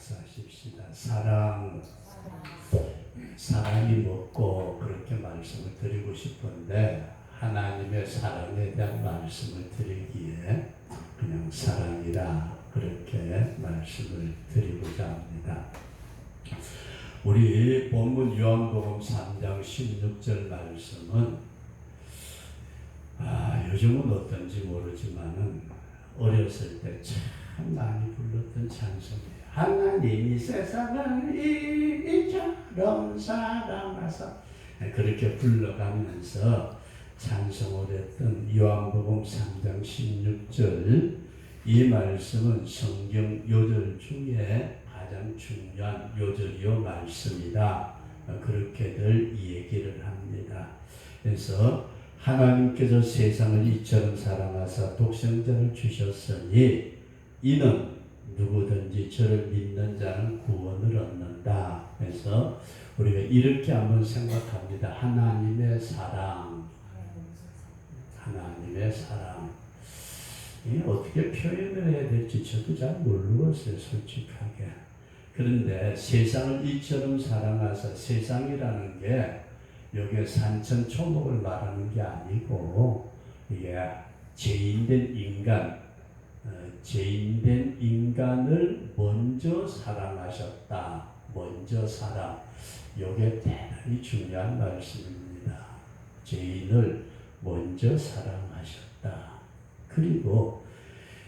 낙서하십시다. 사랑이 뭐고 그렇게 말씀을 드리고 싶은데 하나님의 사랑에 대한 말씀을 드리기에 그냥 사랑이라 그렇게 말씀을 드리고자 합니다. 우리 본문 요한복음 3장 16절 말씀은 요즘은 어떤지 모르지만은 어렸을 때 참 많이 불렀던 찬송이에요. 하나님이 세상을 이처럼 사랑하사, 그렇게 불러가면서 찬송을 했던 요한복음 3장 16절, 이 말씀은 성경 요절 중에 가장 중요한 요절이요 말씀이다. 그렇게들 얘기를 합니다. 그래서 하나님께서 세상을 이처럼 사랑하사 독생자를 주셨으니 이는 누구든지 저를 믿는 자는 구원을 얻는다. 그래서 우리가 이렇게 한번 생각합니다. 하나님의 사랑. 이게 어떻게 표현을 해야 될지 저도 잘 모르겠어요, 솔직하게. 그런데 세상을 이처럼 사랑하사, 세상이라는 게 여기에 산천초목을 말하는 게 아니고 이게 죄인된 인간을 먼저 사랑하셨다. 먼저 사랑. 이게 대단히 중요한 말씀입니다. 죄인을 먼저 사랑하셨다. 그리고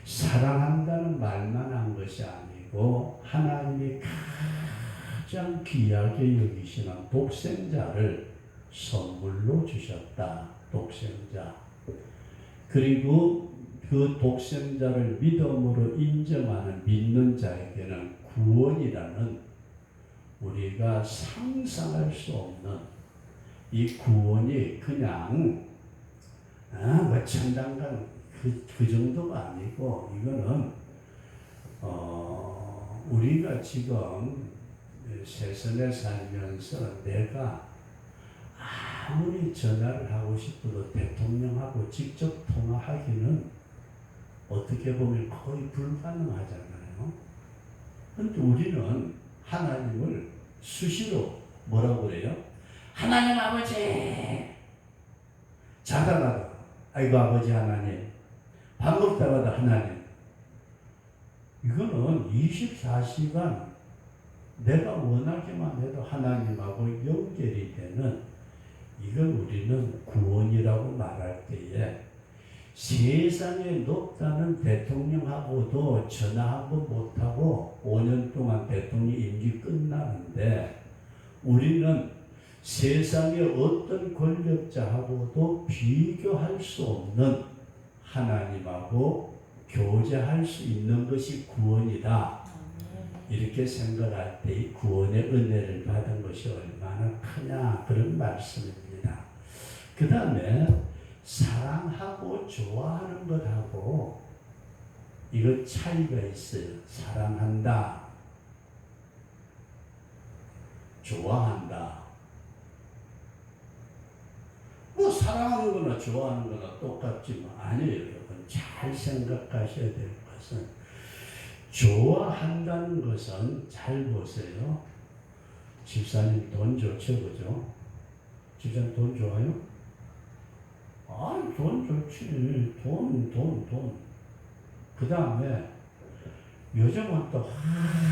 사랑한다는 말만 한 것이 아니고 하나님이 가장 귀하게 여기시는 독생자를 선물로 주셨다. 독생자. 그리고 그 독생자를 믿음으로 인정하는 믿는 자에게는 구원이라는 우리가 상상할 수 없는 이 구원이 그냥 천당간 그 정도가 아니고 이거는 우리가 지금 세상에 살면서 내가 아무리 전화를 하고 싶어도 대통령하고 직접 통화하기는 어떻게 보면 거의 불가능하잖아요. 그런데 우리는 하나님을 수시로 뭐라고 그래요? 하나님 아버지! 자다가도 아이고 아버지 하나님, 밥 먹다가도 하나님. 이거는 24시간 내가 원하기만 해도 하나님하고 연결이 되는, 이걸 우리는 구원이라고 말할 때에 세상에 높다는 대통령하고도 전화 한 번 못하고 5년 동안 대통령 임기 끝나는데 우리는 세상의 어떤 권력자하고도 비교할 수 없는 하나님하고 교제할 수 있는 것이 구원이다. 이렇게 생각할 때 이 구원의 은혜를 받은 것이 얼마나 크냐 그런 말씀입니다. 그 다음에 사랑하고 좋아하는 것하고 이거 차이가 있어요. 사랑한다, 좋아한다. 뭐 사랑하는 거나 좋아하는 거나 똑같지만 아니에요. 여러분 잘 생각하셔야 될 것은 좋아한다는 것은 잘 보세요. 집사님 돈 좋죠, 그죠? 집사님 돈 좋아요? 돈 좋지. 돈. 그 다음에 요즘은 또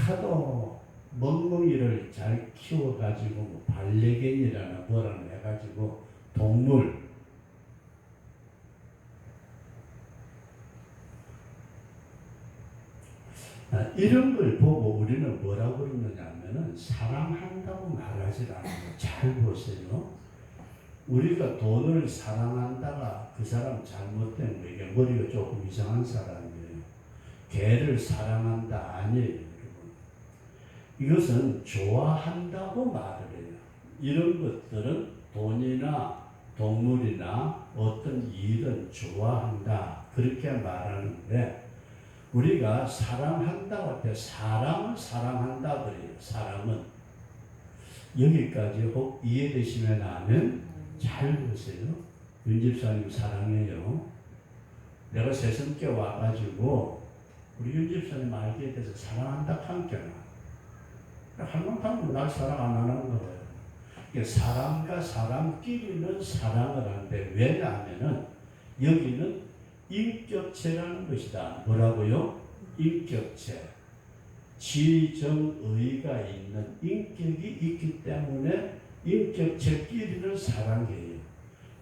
하도 멍멍이를 잘 키워가지고 뭐 반려견이라나 뭐라나 해가지고 동물 이런 걸 보고 우리는 뭐라고 그러느냐 하면은 사랑한다고 말하지 않아요. 잘 보세요. 우리가 돈을 사랑한다가 그 사람 잘못된 거예요. 머리가 조금 이상한 사람이에요. 개를 사랑한다 아니에요, 여러분. 이것은 좋아한다고 말을 해요. 이런 것들은 돈이나 동물이나 어떤 일은 좋아한다 그렇게 말하는데 우리가 사랑한다고 할 때 사람을 사랑한다 그래요. 사람은 여기까지 혹 이해되시면 하면 잘 보세요. 윤집사님 사랑해요. 내가 새삼께 와가지고 우리 윤집사님 알게 돼서 사랑한다 한겨나 할 만큼 날 사랑 안 하는 거예요. 사람과 사람끼리는 사랑을 하는데 왜냐하면은 여기는 인격체라는 것이다. 뭐라고요? 인격체. 지정의가 있는 인격이 있기 때문에 인격체끼리는 사랑해요.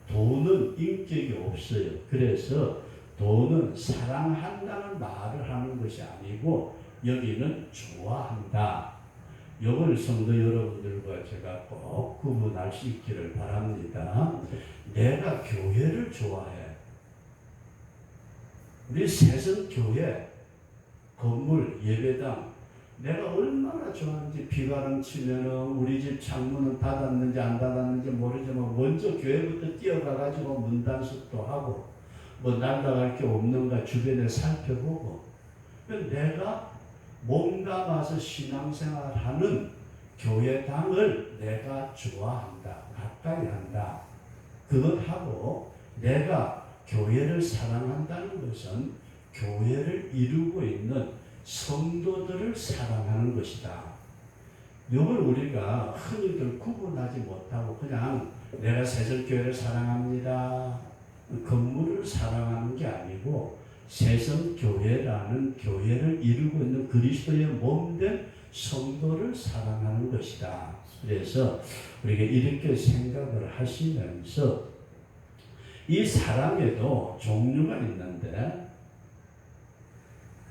도는 인격이 없어요. 그래서 도는 사랑한다는 말을 하는 것이 아니고 여기는 좋아한다. 이걸 성도 여러분들과 제가 꼭 구분할 수 있기를 바랍니다. 내가 교회를 좋아해. 우리 새성교회 건물 예배당 내가 얼마나 좋아하는지 비바람 치면은 우리 집 창문은 닫았는지 안 닫았는지 모르지만 먼저 교회부터 뛰어가가지고 문단속도 하고 뭐 날라갈 게 없는가 주변에 살펴보고 내가 몸담아서 신앙생활하는 교회당을 내가 좋아한다. 가까이 한다. 그것하고 내가 교회를 사랑한다는 것은 교회를 이루고 있는 성도들을 사랑하는 것이다. 이걸 우리가 흔히들 구분하지 못하고 그냥 내가 새성교회를 사랑합니다. 건물을 사랑하는 게 아니고 새성교회라는 교회를 이루고 있는 그리스도의 몸된 성도를 사랑하는 것이다. 그래서 우리가 이렇게 생각을 하시면서 이 사랑에도 종류가 있는데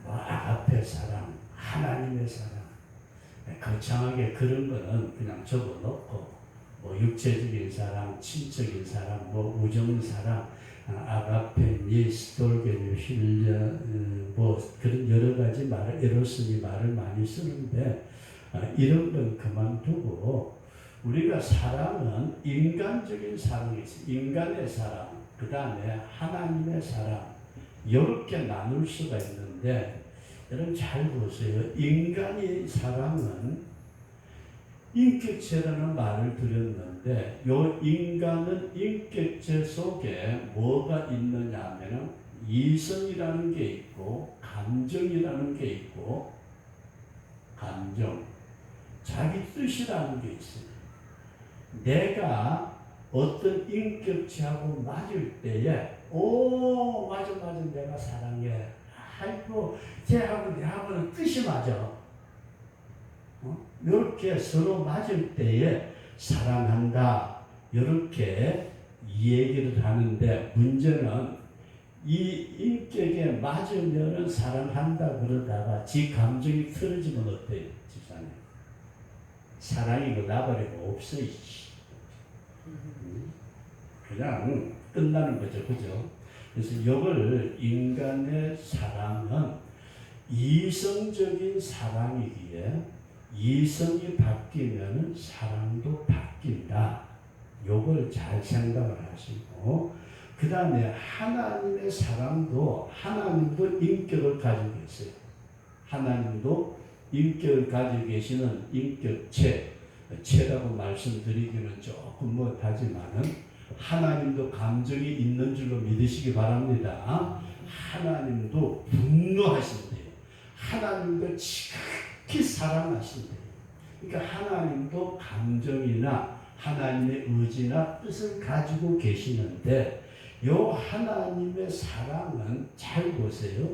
앞에 사랑, 하나님의 사랑 거창하게 그런 거는 그냥 적어놓고 뭐 육체적인 사랑, 친적인 사랑, 뭐 우정의 사랑, 아가페, 스톨게니, 힐려, 뭐 그런 여러 가지 말을 에로스니 말을 많이 쓰는데 이런 건 그만두고 우리가 사랑은 인간적인 사랑이 있어요. 인간의 사랑, 그 다음에 하나님의 사랑 이렇게 나눌 수가 있는데 여러분 잘 보세요. 인간의 사랑은 인격체라는 말을 드렸는데 이 인간은 인격체 속에 뭐가 있느냐 하면 이성이라는 게 있고 감정이라는 게 있고 감정, 자기 뜻이라는 게 있어요. 내가 어떤 인격체하고 맞을 때에 맞아 내가 사랑해. 아이고 쟤하고 내하고는 뜻이 맞아. 이렇게 서로 맞을 때에 사랑한다. 이렇게 얘기를 하는데 문제는 이 인격에 맞으면 사랑한다 그러다가 지 감정이 틀어지면 어때요? 집사님? 사랑이고 나버리고 없어요. 그냥 끝나는 거죠. 그죠? 그래서 이걸 인간의 사랑은 이성적인 사랑이기에 이성이 바뀌면 사랑도 바뀐다. 요걸 잘 생각을 하시고 그 다음에 하나님의 사랑도 하나님도 인격을 가지고 계세요. 하나님도 인격을 가지고 계시는 인격체 체라고 말씀드리기는 조금 못하지만은 하나님도 감정이 있는 줄로 믿으시기 바랍니다. 하나님도 분노하신대요. 하나님도 지극히 사랑하신대요. 그러니까 하나님도 감정이나 하나님의 의지나 뜻을 가지고 계시는데 요 하나님의 사랑은 잘 보세요.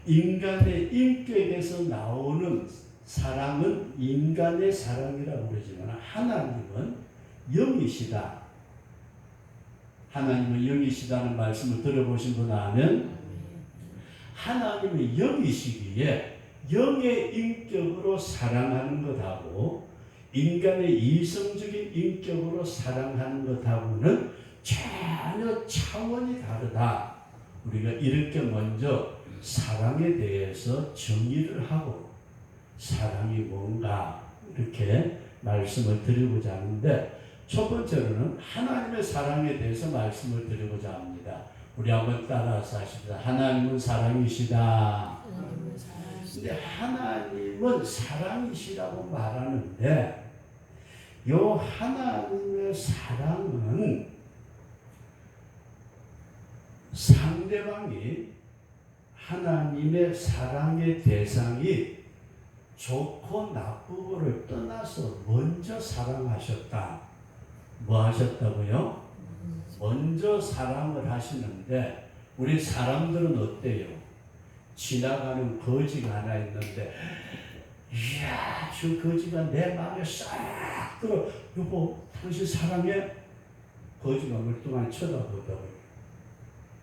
인간의 인격에서 나오는 사랑은 인간의 사랑이라고 그러지만 하나님은 영이시다. 하나님은 영이시다는 말씀을 들어보신 분 아면 하나님은 영이시기에 영의 인격으로 사랑하는 것하고 인간의 이성적인 인격으로 사랑하는 것하고는 전혀 차원이 다르다. 우리가 이렇게 먼저 사랑에 대해서 정의를 하고 사랑이 뭔가 이렇게 말씀을 드리고자 하는데 첫 번째로는 하나님의 사랑에 대해서 말씀을 드리고자 합니다. 우리 한번 따라서 하십시다. 하나님은 사랑이시다. 근데 하나님은 사랑이시라고 말하는데 요 하나님의 사랑은 상대방이 하나님의 사랑의 대상이 좋고 나쁘고를 떠나서 먼저 사랑하셨다. 뭐 하셨다고요? 먼저 사랑을 하시는데 우리 사람들은 어때요? 지나가는 거지가 하나 있는데 이야 저 거지가 내 마음에 싹 들어. 여보 당신 사랑해? 거지가 멀뚱한 쳐다보더라고요.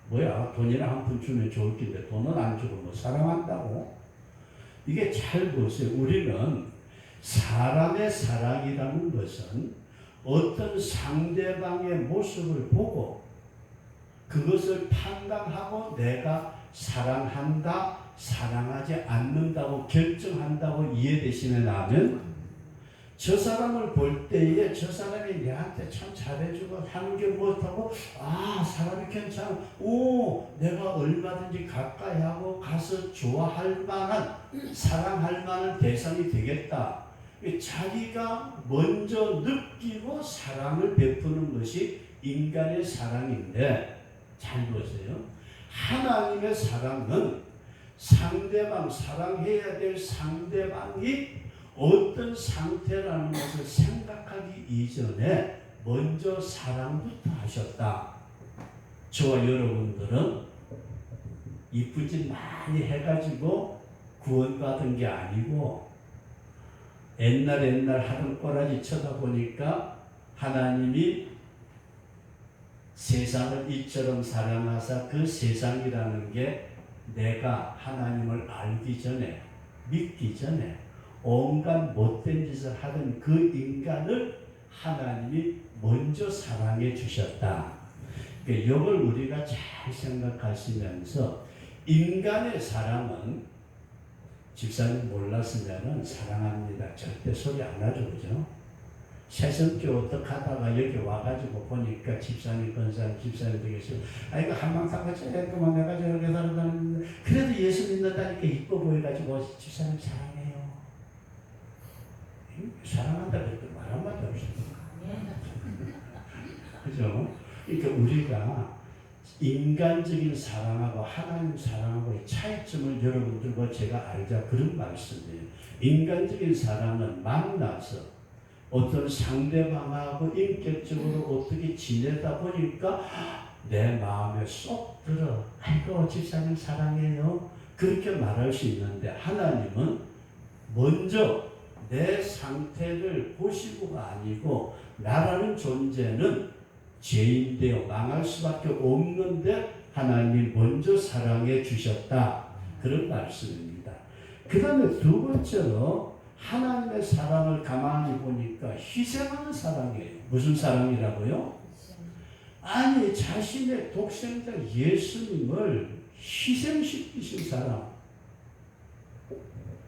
뭐야 돈이나 한 푼 주면 좋을 텐데 돈은 안 주고 뭐 사랑한다고? 이게 잘 보세요. 우리는 사람의 사랑이라는 것은 어떤 상대방의 모습을 보고 그것을 판단하고 내가 사랑한다, 사랑하지 않는다고 결정한다고 이해되시면 하면 저 사람을 볼 때에 저 사람이 내한테 참 잘해주고 하는 게 못하고 아 사람이 괜찮아 오 내가 얼마든지 가까이 하고 가서 좋아할 만한 사랑할 만한 대상이 되겠다. 자기가 먼저 느끼고 사랑을 베푸는 것이 인간의 사랑인데 잘 보세요. 하나님의 사랑은 상대방 사랑해야 될 상대방이 어떤 상태라는 것을 생각하기 이전에 먼저 사랑부터 하셨다. 저와 여러분들은 이쁜 짓 많이 해가지고 구원받은 게 아니고 옛날 하던 꼬라지 쳐다보니까 하나님이 세상을 이처럼 사랑하사 그 세상이라는 게 내가 하나님을 알기 전에 믿기 전에 온갖 못된 짓을 하던 그 인간을 하나님이 먼저 사랑해 주셨다. 그러니까 이걸 우리가 잘 생각하시면서 인간의 사랑은 집사님 몰랐으면 사랑합니다 절대 소리 안 하죠. 그죠? 새성교 어떻게 하다가 여기 와가지고 보니까 집사님 권사님 집사님 되겠어요. 아이고 한방사같이 했구만 내가 저렇게 살아가는데 그래도 예수 믿는다니까 이뻐 보여가지고 집사님 사랑해요. 사랑한다 그래도 말 한마디 없어요. 그죠? 그러니까 우리가 인간적인 사랑하고 하나님 사랑하고의 차이점을 여러분들과 제가 알자 그런 말씀이에요. 인간적인 사랑은 만나서 어떤 상대방하고 인격적으로 어떻게 지내다 보니까 내 마음에 쏙 들어. 아이고 집사님 사랑해요. 그렇게 말할 수 있는데 하나님은 먼저 내 상태를 보시고가 아니고 나라는 존재는 죄인되어 망할 수밖에 없는데 하나님 먼저 사랑해 주셨다. 그런 말씀입니다. 그 다음에 두 번째로 하나님의 사랑을 가만히 보니까 희생하는 사랑이에요. 무슨 사랑이라고요? 아니 자신의 독생자 예수님을 희생시키신 사랑.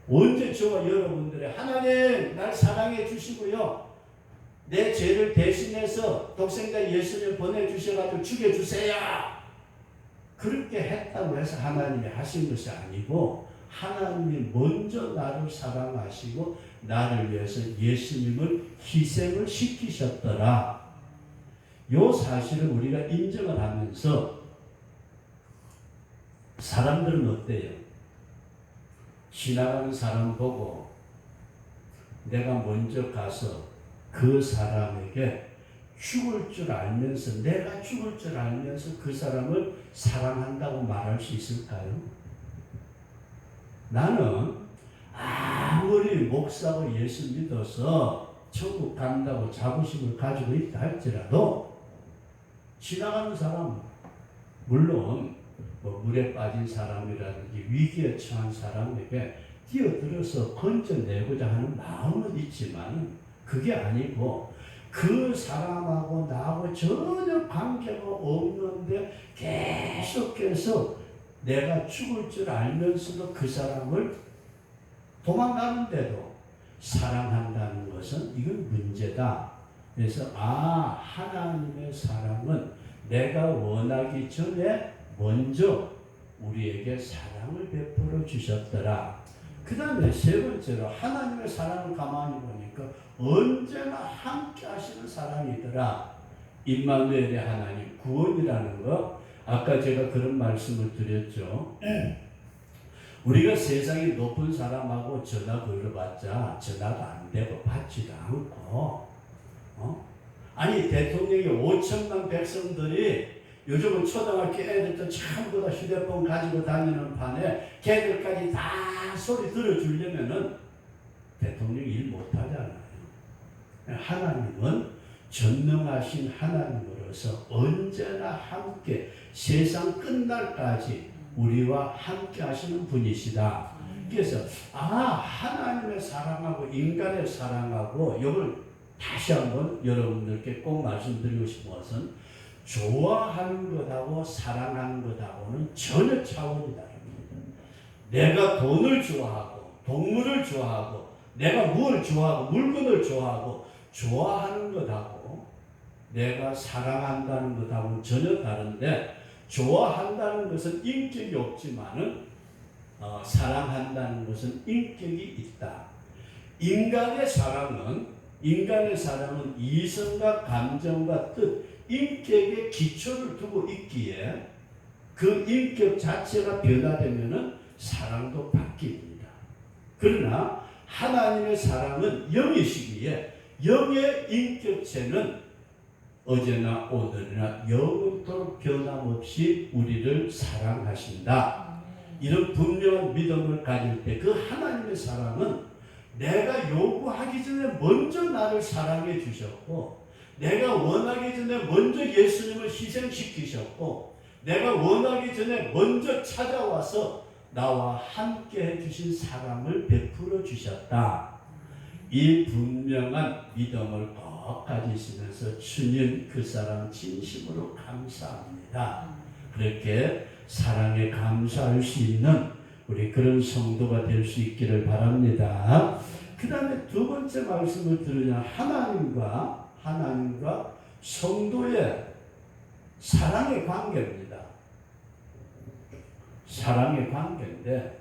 언제 저와 여러분들의 하나님 날 사랑해 주시고요. 내 죄를 대신해서 독생자 예수님 보내주셔가지고 죽여주세요. 그렇게 했다고 해서 하나님이 하신 것이 아니고 하나님이 먼저 나를 사랑하시고 나를 위해서 예수님을 희생을 시키셨더라. 이 사실을 우리가 인정을 하면서 사람들은 어때요? 지나가는 사람 보고 내가 먼저 가서 그 사람에게 죽을 줄 알면서 내가 죽을 줄 알면서 그 사람을 사랑한다고 말할 수 있을까요? 나는 아무리 목사고 예수 믿어서 천국 간다고 자부심을 가지고 있다 할지라도 지나가는 사람 물론 뭐 물에 빠진 사람이라든지 위기에 처한 사람에게 뛰어들어서 건져내고자 하는 마음은 있지만 그게 아니고 그 사람하고 나하고 전혀 관계가 없는데 계속해서 내가 죽을 줄 알면서도 그 사람을 도망가는데도 사랑한다는 것은 이건 문제다. 그래서 하나님의 사랑은 내가 원하기 전에 먼저 우리에게 사랑을 베풀어 주셨더라. 그 다음에 세 번째로 하나님의 사랑을 가만히 보니까 언제나 함께 하시는 사랑이더라. 임마누엘의 하나님 구원이라는 거 아까 제가 그런 말씀을 드렸죠. 우리가 세상에 높은 사람하고 전화 걸어봤자 전화도 안 되고 받지도 않고, 아니 대통령이 5천만 백성들이 요즘은 초등학교 애들도 전부 다 휴대폰 가지고 다니는 판에 걔들까지 다 소리 들어주려면은 대통령이 일 못하잖아요. 하나님은 전능하신 하나님으로서 언제나 함께 세상 끝날까지 우리와 함께 하시는 분이시다. 그래서 하나님의 사랑하고 인간의 사랑하고 이걸 다시 한번 여러분들께 꼭 말씀드리고 싶은 것은 좋아하는 것하고 사랑하는 것하고는 전혀 차원이 다릅니다. 내가 돈을 좋아하고 동물을 좋아하고 내가 뭘 좋아하고 물건을 좋아하고 좋아하는 것하고 내가 사랑한다는 것하고는 전혀 다른데, 좋아한다는 것은 인격이 없지만은 사랑한다는 것은 인격이 있다. 인간의 사랑은 이성과 감정과 뜻, 인격의 기초를 두고 있기에 그 인격 자체가 변화되면은 사랑도 바뀝니다. 그러나 하나님의 사랑은 영이시기에 영의 인격체는 어제나 오늘이나 영원토록 변함없이 우리를 사랑하신다. 이런 분명한 믿음을 가질 때 그 하나님의 사랑은 내가 요구하기 전에 먼저 나를 사랑해 주셨고, 내가 원하기 전에 먼저 예수님을 희생시키셨고, 내가 원하기 전에 먼저 찾아와서 나와 함께 해주신 사랑을 베풀어 주셨다. 이 분명한 믿음을 꼭 가지시면서 주님 그 사랑 진심으로 감사합니다. 그렇게 사랑에 감사할 수 있는 우리 그런 성도가 될 수 있기를 바랍니다. 그 다음에 두 번째 말씀을 들으냐, 하나님과 성도의 사랑의 관계입니다. 사랑의 관계인데,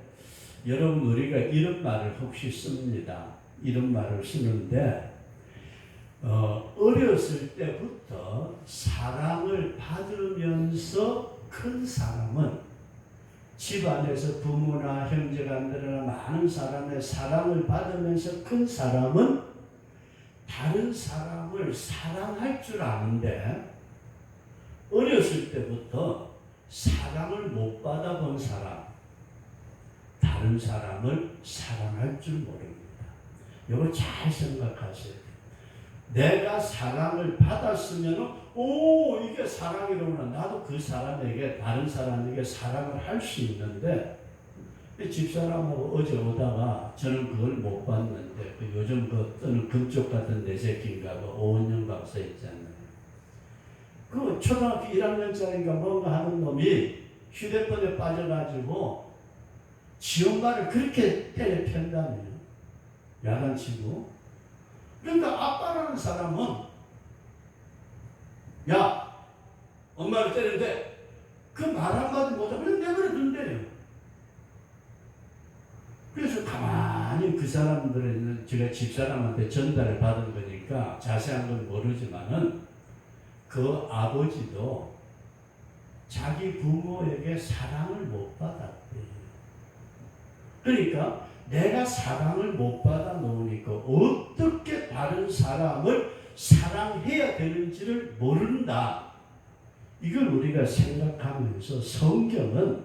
여러분 우리가 이런 말을 혹시 씁니다. 이런 말을 쓰는데, 어렸을 때부터 사랑을 받으면서 큰 사람은, 집안에서 부모나 형제간들이나 많은 사람의 사랑을 받으면서 큰 사람은 다른 사람을 사랑할 줄 아는데, 어렸을 때부터 사랑을 못 받아본 사람, 다른 사람을 사랑할 줄 모릅니다. 이걸 잘 생각하세요. 내가 사랑을 받았으면 이게 사랑이로구나. 나도 그 사람에게, 다른 사람에게 사랑을 할 수 있는데, 집사람하고 어제 오다가 저는 그걸 못 봤는데, 요즘 뜨는 금쪽 같은 내 새끼인가 오은영 박사 있잖아요. 그 초등학교 1학년짜리인가 뭔가 하는 놈이 휴대폰에 빠져가지고 지 엄마를 그렇게 때려 편다며요. 야단치고. 그러니까 아빠라는 사람은 야 엄마를 때리는데 그 말 한마디 못하고 그냥 내버려 둔대요. 그래서 가만히 그 사람들은 제가 집사람한테 전달을 받은 거니까 자세한 건 모르지만은 그 아버지도 자기 부모에게 사랑을 못 받았대요. 그러니까 내가 사랑을 못 받아 놓으니까 어떻게 다른 사람을 사랑해야 되는지를 모른다. 이걸 우리가 생각하면서 성경은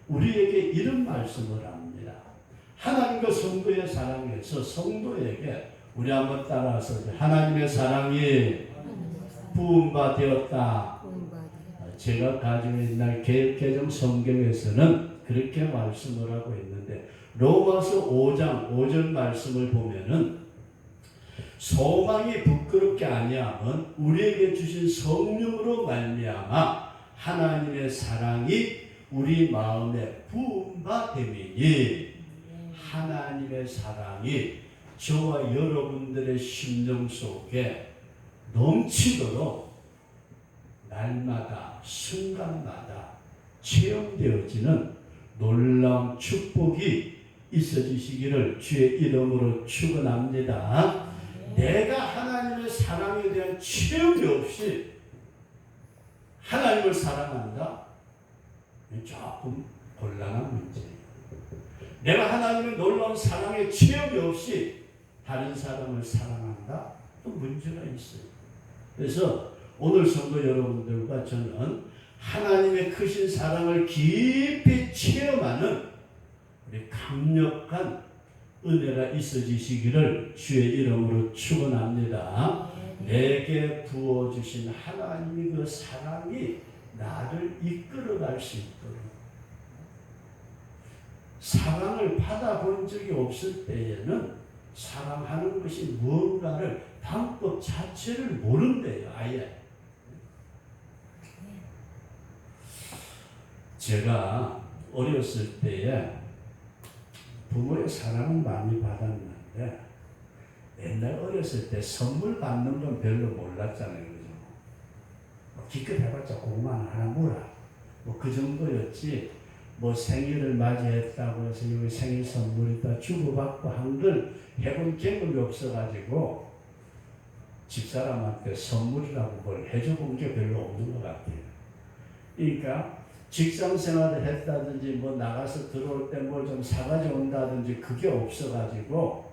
우리에게 이런 말씀을 합니다. 하나님과 성도의 사랑에서 성도에게 우리 한번 따라서 하나님의 사랑이 부음바 되었다. 제가 가지고 있는 개혁개정 성경에서는 그렇게 말씀을 하고 있는데, 로마서 5장 5절 말씀을 보면은 소망이 부끄럽게 아니하면 우리에게 주신 성령으로 말미암아 하나님의 사랑이 우리 마음에 부음바 됨이니, 하나님의 사랑이 저와 여러분들의 심령 속에 넘치도록 날마다 순간마다 체험되어지는 놀라운 축복이 있어주시기를 주의 이름으로 축원합니다. 내가 하나님의 사랑에 대한 체험이 없이 하나님을 사랑한다? 조금 곤란한 문제예요. 내가 하나님의 놀라운 사랑의 체험이 없이 다른 사람을 사랑한다? 또 문제가 있어요. 그래서 오늘 성도 여러분들과 저는 하나님의 크신 사랑을 깊이 체험하는 우리 강력한 은혜가 있어지시기를 주의 이름으로 축원합니다. 내게 부어주신 하나님의 그 사랑이 나를 이끌어갈 수 있도록, 사랑을 받아본 적이 없을 때에는 사랑하는 것이 무언가를 방법 자체를 모른대요. 아예. 제가 어렸을 때에 부모의 사랑은 많이 받았는데 옛날 어렸을 때 선물 받는 건 별로 몰랐잖아요. 그죠? 기껏 해봤자 고구마 하나 뭐라 뭐 그 정도였지, 뭐 생일을 맞이했다고 해서 여기 생일 선물이다 주고받고 한 걸 해본 경험이 없어가지고 집사람한테 선물이라고 뭘 해줘 본 게 별로 없는 것 같아요. 그러니까 직장 생활을 했다든지 뭐 나가서 들어올 때 뭘 좀 사가져 온다든지 그게 없어가지고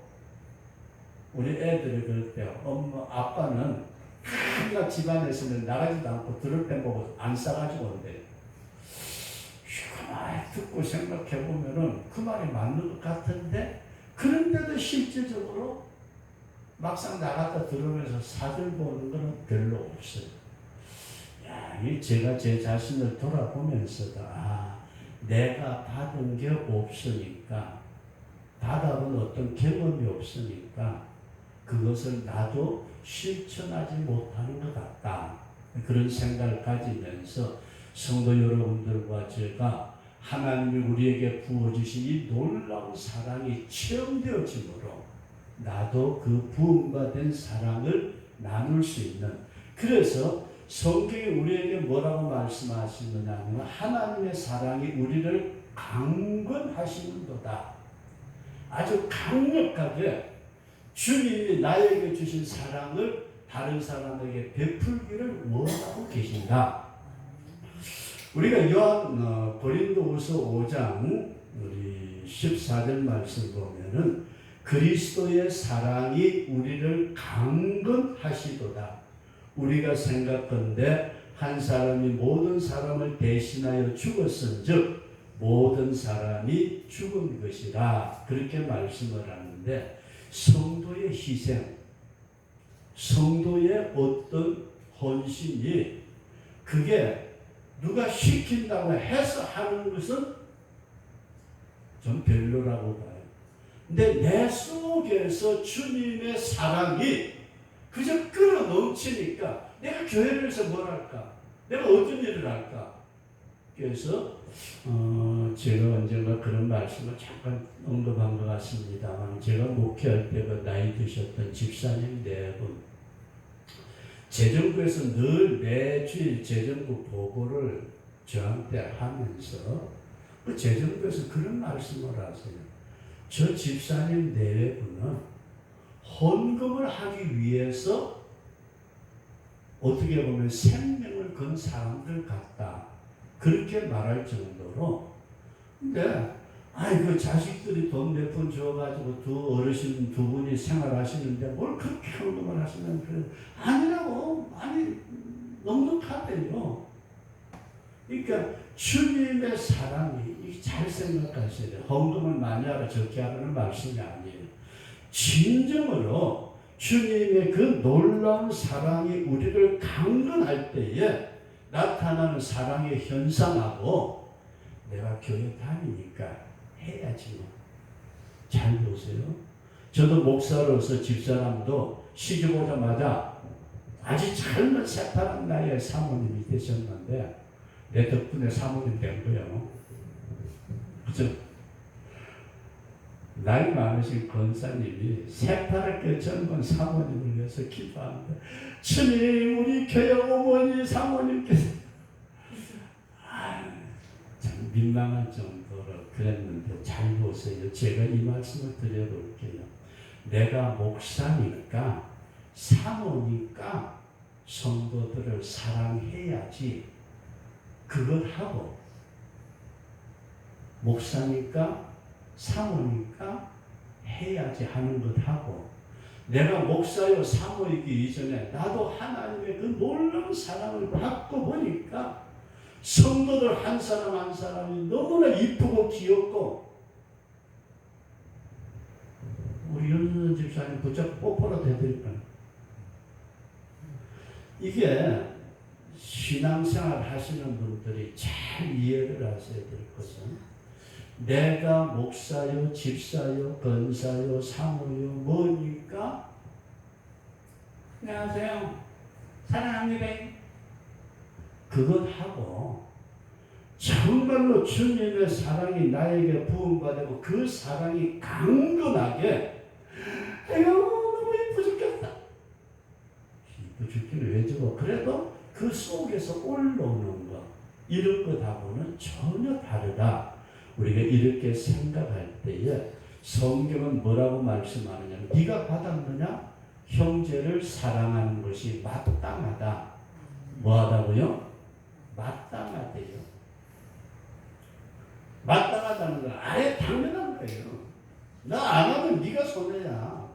우리 애들이 그럴 때 엄마 아빠는 한낱 집안에서는 나가지도 않고 들을 때 보고 안 싸가지고 온대요. 그 말 듣고 생각해 보면은 그 말이 맞는 것 같은데, 그런데도 실제적으로 막상 나갔다 들어오면서 사들고 오는 건 별로 없어요. 제가 제 자신을 돌아보면서도 내가 받은 게 없으니까, 받아본 어떤 경험이 없으니까 그것을 나도 실천하지 못하는 것 같다. 그런 생각을 가지면서 성도 여러분들과 제가 하나님이 우리에게 부어주신 이 놀라운 사랑이 체험되어지므로 나도 그 부음과 된 사랑을 나눌 수 있는, 그래서 성경이 우리에게 뭐라고 말씀하시느냐 하면 하나님의 사랑이 우리를 강건하시는도다. 아주 강력하게 주님이 나에게 주신 사랑을 다른 사람에게 베풀기를 원하고 계신다. 우리가 고린도후서 5장 우리 14절 말씀 보면은 그리스도의 사랑이 우리를 강건하시도다. 우리가 생각건대 한 사람이 모든 사람을 대신하여 죽었은즉 모든 사람이 죽은 것이라, 그렇게 말씀을 하는데, 성도의 희생, 성도의 어떤 헌신이 그게 누가 시킨다고 해서 하는 것은 좀 별로라고 봐요. 근데 내 속에서 주님의 사랑이 그저 끌어 넘치니까 내가 교회를 해서 뭘 할까? 내가 어떤 일을 할까? 그래서 제가 언젠가 그런 말씀을 잠깐 언급한 것 같습니다만, 제가 목회할 때 그 나이 드셨던 집사님 네 분, 재정부에서 늘 매주일 재정부 보고를 저한테 하면서 그 재정부에서 그런 말씀을 하세요. 저 집사님 네 분은 헌금을 하기 위해서 어떻게 보면 생명을 건 사람들 같다. 그렇게 말할 정도로. 근데 그 자식들이 돈 몇 푼 줘가지고 두 어르신 두 분이 생활하시는데 뭘 그렇게 헌금을 하시면 그래. 아니라고. 많이 넉넉하대요. 그러니까 주님의 사랑이 잘 생각하셔야 돼요. 헌금을 많이 하라 적게 하라는 말씀이 아니에요. 진정으로 주님의 그 놀라운 사랑이 우리를 강건할 때에 나타나는 사랑의 현상하고, 내가 교회 다니니까 해야지 뭐. 잘 보세요. 저도 목사로서 집사람도 시집 오자마자 아주 젊은 새파란 나이에 사모님이 되셨는데 내 덕분에 사모님 된 거예요. 그죠? 나이 많으신 권사님이 새파랗게 젊은 사모님을 위해서 기도합니다. 주님, 우리 교회 어머니 사모님께서 참 민망한 정도로 그랬는데, 잘 보세요. 제가 이 말씀을 드려볼게요. 내가 목사니까 사모니까 성도들을 사랑해야지, 그걸 하고 목사니까 사모니까 해야지 하는 것하고, 내가 목사요 사모이기 이전에 나도 하나님의 그 놀라운 사랑을 받고 보니까 성도들 한 사람 한 사람이 너무나 이쁘고 귀엽고, 우리 윤선 집사님 부쩍 뽀뽀라도 해드릴까? 이게 신앙생활 하시는 분들이 잘 이해를 하셔야 될 것은, 내가 목사요, 집사요, 권사요, 사모요, 뭐니까 안녕하세요, 사랑합니다, 그것하고 정말로 주님의 사랑이 나에게 부음받고 그 사랑이 강건하게, 아유 너무 이뻐 죽겠다, 이뻐 죽기는 왜 죽어, 그래도 그 속에서 올라오는 것, 이런 것하고는 전혀 다르다. 우리가 이렇게 생각할 때에 성경은 뭐라고 말씀하느냐면, 네가 받았느냐? 형제를 사랑하는 것이 마땅하다. 뭐하다고요? 마땅하대요. 마땅하다는 건 아예 당연한 거예요. 나 안 하면 네가 손해야.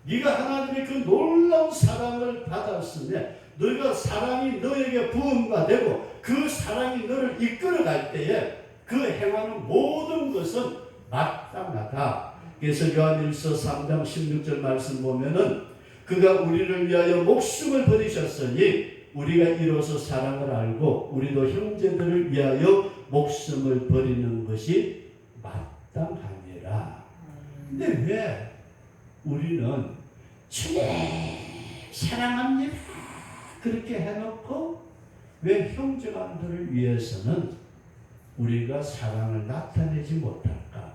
네가 하나님의 그 놀라운 사랑을 받았으면, 너희가 사랑이 너에게 부음과 되고 그 사랑이 너를 이끌어갈 때에 그 행하는 모든 것은 마땅하다. 그래서 요한일서 3장 16절 말씀 보면은, 그가 우리를 위하여 목숨을 버리셨으니 우리가 이로써 사랑을 알고 우리도 형제들을 위하여 목숨을 버리는 것이 마땅하니라. 근데 왜 우리는 주님 사랑합니다 그렇게 해놓고, 왜 형제간들을 위해서는 우리가 사랑을 나타내지 못할까?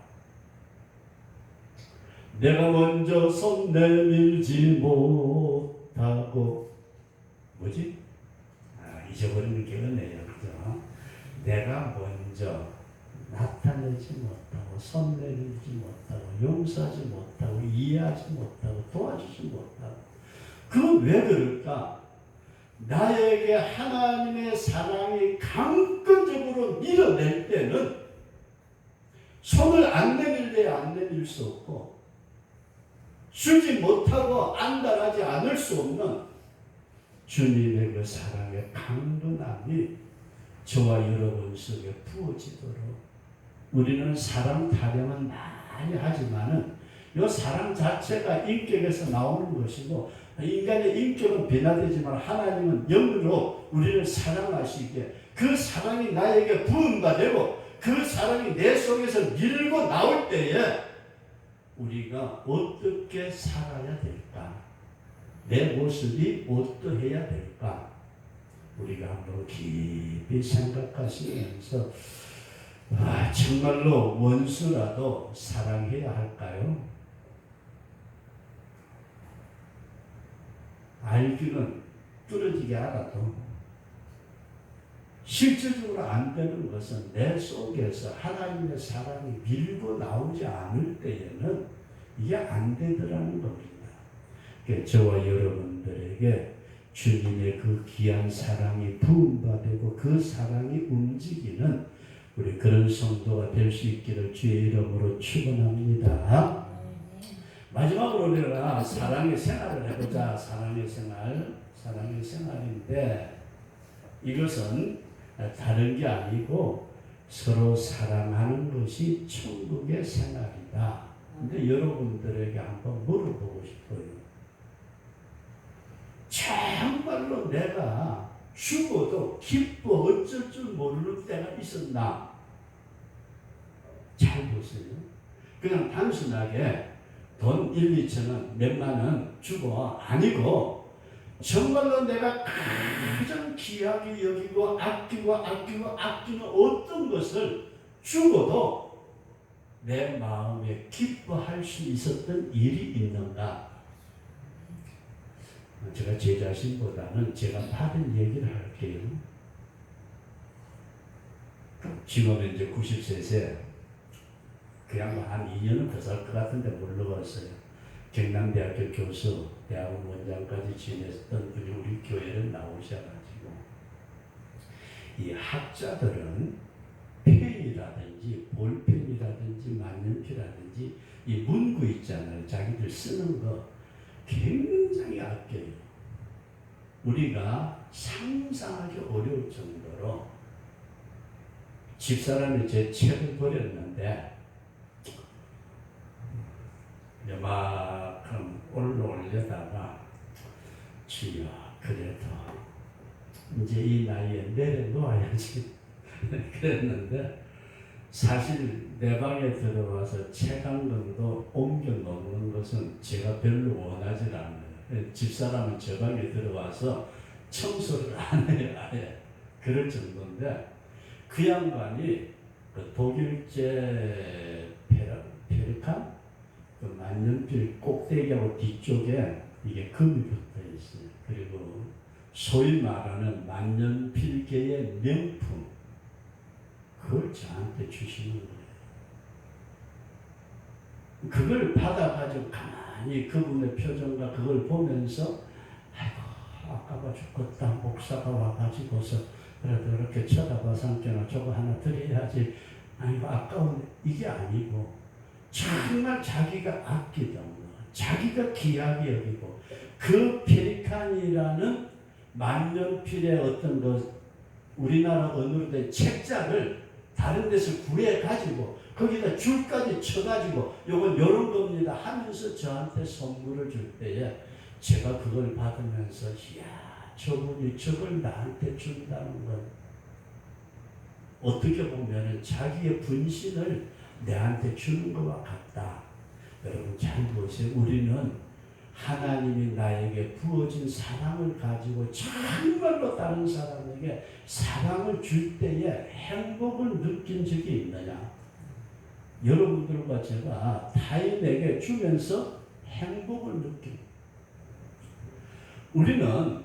내가 먼저 손 내밀지 못하고, 뭐지? 잊어버리는 게 없네요. 그죠? 내가 먼저 나타내지 못하고, 손 내밀지 못하고, 용서하지 못하고, 이해하지 못하고, 도와주지 못하고. 그건 왜 그럴까? 나에게 하나님의 사랑이 강건적으로 밀어낼 때는 손을 안 내밀래야 안 내밀 수 없고, 주지 못하고 안달하지 않을 수 없는 주님의 그 사랑의 강건함이 저와 여러분 속에 부어지도록, 우리는 사랑 타령은 많이 하지만은 이 사랑 자체가 인격에서 나오는 것이고, 인간의 인격은 변화되지만 하나님은 영으로 우리를 사랑하시기에 그 사랑이 나에게 부음과 되고 그 사랑이 내 속에서 밀고 나올 때에 우리가 어떻게 살아야 될까? 내 모습이 어떠해야 될까? 우리가 한번 깊이 생각하시면서, 정말로 원수라도 사랑해야 할까요? 알기는 뚫어지게 알아도 실질적으로 안 되는 것은 내 속에서 하나님의 사랑이 밀고 나오지 않을 때에는 이게 안 되더라는 겁니다. 저와 여러분들에게 주님의 그 귀한 사랑이 부음받고 그 사랑이 움직이는 우리 그런 성도가 될 수 있기를 주의 이름으로 축원합니다. 마지막으로 우리가 사랑의 생활을 해보자. 사랑의 생활인데, 이것은 다른 게 아니고 서로 사랑하는 것이 천국의 생활이다. 근데 여러분들에게 한번 물어보고 싶어요. 정말로 내가 죽어도 기뻐 어쩔 줄 모르는 때가 있었나? 잘 보세요. 그냥 단순하게 돈 1, 2천원, 몇만 원 주고 아니고, 정말로 내가 가장 귀하게 여기고 아끼는 어떤 것을 주고도 내 마음에 기뻐할 수 있었던 일이 있는가? 제가 제 자신보다는 제가 받은 얘기를 할게요. 지금은 이제 90세세 그냥 한 2년은 더 살 것 같은데 물러갔어요. 경남대학교 교수, 대학원 원장까지 지냈던 분이 우리 교회를 나오셔가지고, 이 학자들은 폐 펜이라든지 볼펜이라든지 만년필이라든지 이 문구 있잖아요. 자기들 쓰는 거 굉장히 아껴요. 우리가 상상하기 어려울 정도로 집사람이 제 책을 버렸는데 요만큼 올려다가 주여 그래도 이제 이 나이에 내려놓아야지 그랬는데 사실 내 방에 들어와서 책 한 권도 옮겨 놓는 것은 제가 별로 원하지 않아요. 집사람은 저 방에 들어와서 청소를 안 해요. 아예. 그럴 정도인데 그 양반이 그 독일제 페르칸 그 만년필 꼭대기하고 뒤쪽에 이게 금이 붙어 있어요. 그리고 소위 말하는 만년필계의 명품 그걸 저한테 주시는 거예요. 그걸 받아가지고 가만히 그분의 표정과 그걸 보면서 아이고 아까워 죽겠다 목사가 와가지고서 그래도 이렇게 쳐다봐 삼켜나 저거 하나 드려야지 아이고 아까운 이게 아니고 정말 자기가 아끼던 거 자기가 귀하게 여기고 그 페리칸이라는 만년필의 어떤 그 우리나라 언어로 된 책자를 다른 데서 구해가지고 거기다 줄까지 쳐가지고 요건 요런 겁니다 하면서 저한테 선물을 줄 때에 제가 그걸 받으면서 이야 저분이 저걸 나한테 준다는 건 어떻게 보면 자기의 분신을 내한테 주는 것과 같다. 여러분 잘 보세요. 우리는 하나님이 나에게 부어진 사랑을 가지고 정말로 다른 사람에게 사랑을 줄 때에 행복을 느낀 적이 있느냐? 여러분들과 제가 타인에게 주면서 행복을 느낍니다. 우리는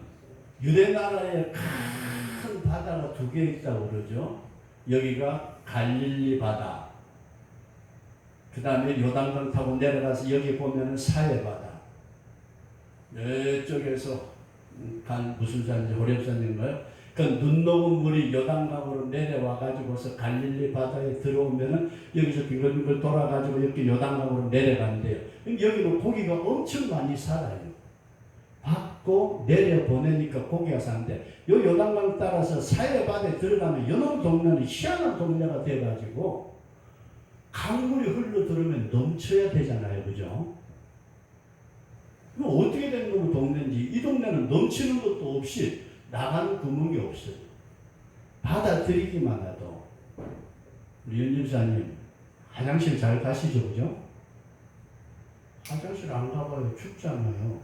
유대나라에 큰 바다가 두 개 있다고 그러죠. 여기가 갈릴리 바다. 그 다음에 요단강 타고 내려가서 여기 보면은 사해바다. 이쪽에서 무슨 산인지 호렙산인가요? 그 눈 녹은 물이 요단강으로 내려와 가지고서 갈릴리 바다에 들어오면은 여기서 빙글빙글 돌아가지고 이렇게 요단강으로 내려간대요. 여기는 고기가 엄청 많이 살아요. 받고 내려 보내니까 고기가 산대. 요 요단강 따라서 사해바다에 들어가면 요놈 동네는 희한한 동네가 돼가지고 강물이 흘러 들어오면 넘쳐야 되잖아요, 그죠? 이거 어떻게 된 놈의 동네인지 이 동네는 넘치는 것도 없이 나가는 구멍이 없어요. 받아들이기만 해도 우리 연집사님 화장실 잘 가시죠, 그죠? 화장실 안 가봐요. 춥잖아요.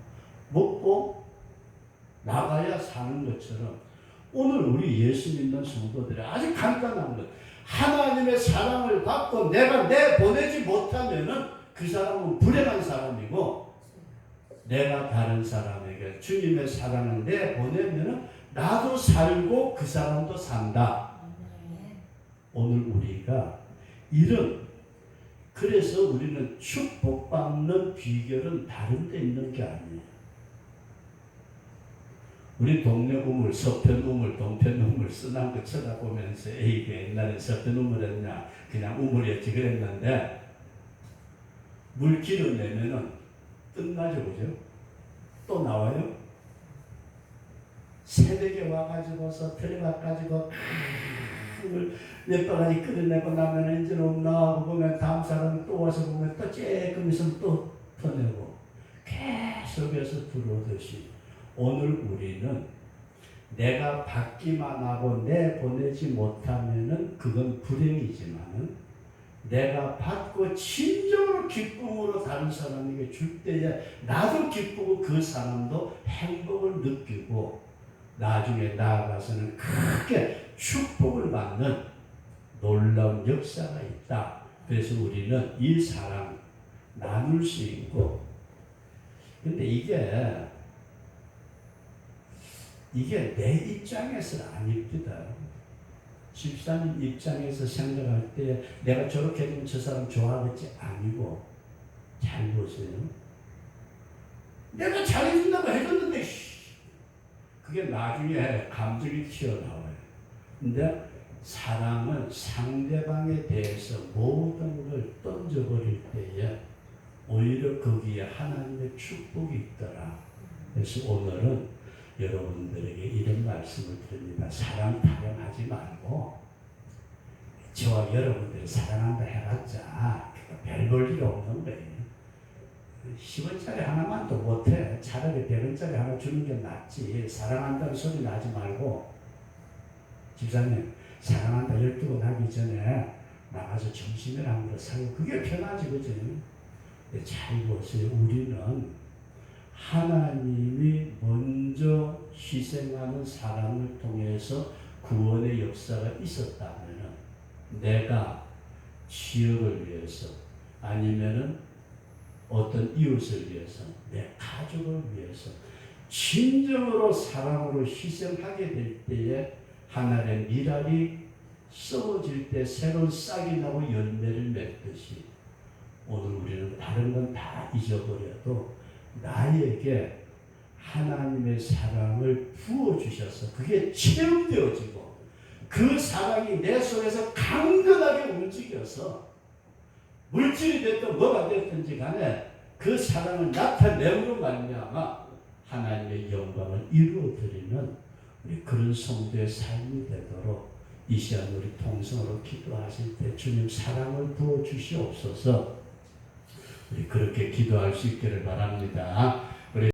먹고 나가야 사는 것처럼 오늘 우리 예수 믿는 성도들이 아주 간단한 것. 하나님의 사랑을 받고 내가 내보내지 못하면은 그 사람은 불행한 사람이고 내가 다른 사람에게 주님의 사랑을 내보내면은 나도 살고 그 사람도 산다. 오늘 우리가 이런 그래서 우리는 축복받는 비결은 다른 데 있는 게 아니에요. 우리 동네 우물, 서편 우물, 동편 우물 쓰는 거 쳐다보면서 이게 옛날에 서편 우물이었냐 그냥 우물이었지 그랬는데 물 길어내면은 끝나죠, 그죠? 또 나와요? 새벽에 와가지고서 들어가가지고 몇 바가지 끓여내고 나면 이제 없나 보면 다음 사람이 또 와서 보면 또 쬐끔 있으면 또 터내고 계속해서 들어오듯이 오늘 우리는 내가 받기만 하고 내보내지 못하면은 그건 불행이지만은 내가 받고 진정으로 기쁨으로 다른 사람에게 줄 때에 나도 기쁘고 그 사람도 행복을 느끼고 나중에 나아가서는 크게 축복을 받는 놀라운 역사가 있다. 그래서 우리는 이 사랑 나눌 수 있고 근데 이게 내 입장에서 아닙니다. 집사님 입장에서 생각할 때 내가 저렇게 해주면 저 사람 좋아하겠지 아니고 잘 보세요. 내가 잘해준다고 해줬는데 그게 나중에 감정이 튀어나와요. 근데 사랑은 상대방에 대해서 모든 걸 던져버릴 때에 오히려 거기에 하나님의 축복이 있더라. 그래서 오늘은 여러분들에게 이런 말씀을 드립니다. 사랑 타령하지 말고 저와 여러분들이 사랑한다 해봤자 별 볼 일 없는 거예요. 10원짜리 하나만도 못해. 차라리 100원짜리 하나 주는 게 낫지. 사랑한다는 소리 나지 말고, 집사님 사랑한다 12번 하기 전에 나가서 점심이나 한 그릇 사고 그게 편하지, 그지? 잘 보세요. 우리는 하나님이 먼저 희생하는 사람을 통해서 구원의 역사가 있었다면 내가 지역을 위해서 아니면은 어떤 이웃을 위해서 내 가족을 위해서 진정으로 사랑으로 희생하게 될 때에 하나의 미랄이 썩어질 때 새로운 싹이 나고 열매를 맺듯이 오늘 우리는 다른 건 다 잊어버려도 나에게 하나님의 사랑을 부어주셔서 그게 체험되어지고 그 사랑이 내 속에서 강건하게 움직여서 물질이 됐든 뭐가 됐든지 간에 그 사랑을 나타내므로 말미암아 하나님의 영광을 이루어드리는 우리 그런 성도의 삶이 되도록 이 시간 우리 통성으로 기도하실 때 주님 사랑을 부어주시옵소서. 우리 그렇게 기도할 수 있기를 바랍니다.